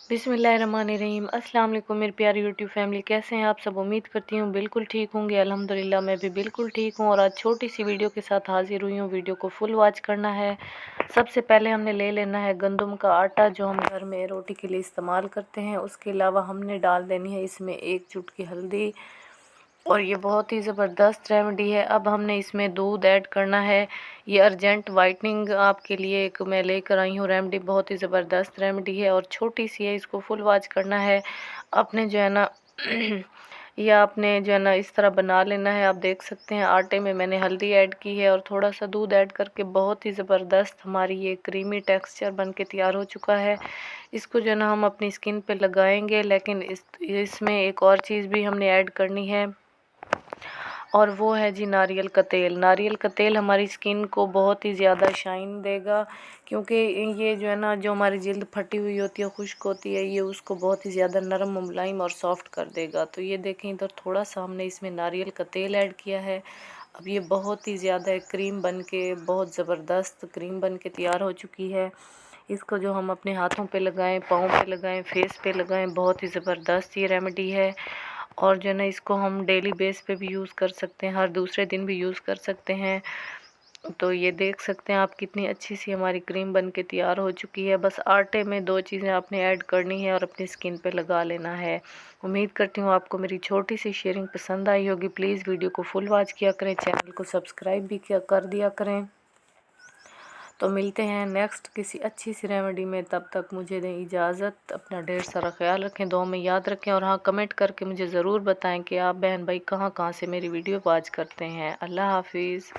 बिस्मिल्लाहिर्रहमानिर्रहीम। अस्सलाम वालेकुम मेरी प्यारी यूट्यूब फैमिली, कैसे हैं आप सब। उम्मीद करती हूँ बिल्कुल ठीक होंगे। अल्हम्दुलिल्लाह मैं भी बिल्कुल ठीक हूँ और आज छोटी सी वीडियो के साथ हाजिर हुई हूँ। वीडियो को फुल वॉच करना है। सबसे पहले हमने ले लेना है गंदम का आटा जो हम घर में रोटी के लिए इस्तेमाल करते हैं। उसके अलावा हमने डाल देनी है इसमें 1 चुटकी हल्दी और ये बहुत ही ज़बरदस्त रेमेडी है। अब हमने इसमें दूध ऐड करना है। ये अर्जेंट वाइटनिंग आपके लिए एक मैं लेकर आई हूँ रेमेडी, बहुत ही ज़बरदस्त रेमेडी है और छोटी सी है। इसको फुल वॉच करना है। आपने जो है ना या आपने जो है ना इस तरह बना लेना है। आप देख सकते हैं आटे में मैंने हल्दी ऐड की है और थोड़ा सा दूध ऐड करके बहुत ही ज़बरदस्त हमारी ये क्रीमी टेक्सचर बन के तैयार हो चुका है। इसको जो है ना हम अपनी स्किन पे लगाएंगे, लेकिन इसमें एक और चीज़ भी हमने ऐड करनी है और वो है जी नारियल का तेल। नारियल का तेल हमारी स्किन को बहुत ही ज़्यादा शाइन देगा, क्योंकि ये जो है ना जो हमारी जिल्द फटी हुई होती है, खुश्क होती है, ये उसको बहुत ही ज़्यादा नरम मुलायम और सॉफ्ट कर देगा। तो ये देखें इधर थोड़ा सा हमने इसमें नारियल का तेल ऐड किया है। अब ये बहुत ही ज़्यादा क्रीम बन के, बहुत ज़बरदस्त क्रीम बन के तैयार हो चुकी है। इसको जो हम अपने हाथों पे लगाएं, पाँव पे लगाएं, फेस पे लगाएं, बहुत ही ज़बरदस्त ये रेमेडी है। और जो है ना इसको हम डेली बेस पे भी यूज़ कर सकते हैं, हर दूसरे दिन भी यूज़ कर सकते हैं। तो ये देख सकते हैं आप कितनी अच्छी सी हमारी क्रीम बन के तैयार हो चुकी है। बस आटे में 2 चीज़ें आपने ऐड करनी है और अपनी स्किन पे लगा लेना है। उम्मीद करती हूँ आपको मेरी छोटी सी शेयरिंग पसंद आई होगी। प्लीज़ वीडियो को फुल वॉच किया करें, चैनल को सब्सक्राइब भी किया कर दिया करें। तो मिलते हैं नेक्स्ट किसी अच्छी सी रेमेडी में। तब तक मुझे दें इजाज़त। अपना ढेर सारा ख्याल रखें, दुआ में याद रखें और हाँ कमेंट करके मुझे ज़रूर बताएं कि आप बहन भाई कहाँ कहाँ से मेरी वीडियो वॉच करते हैं। अल्लाह हाफिज़।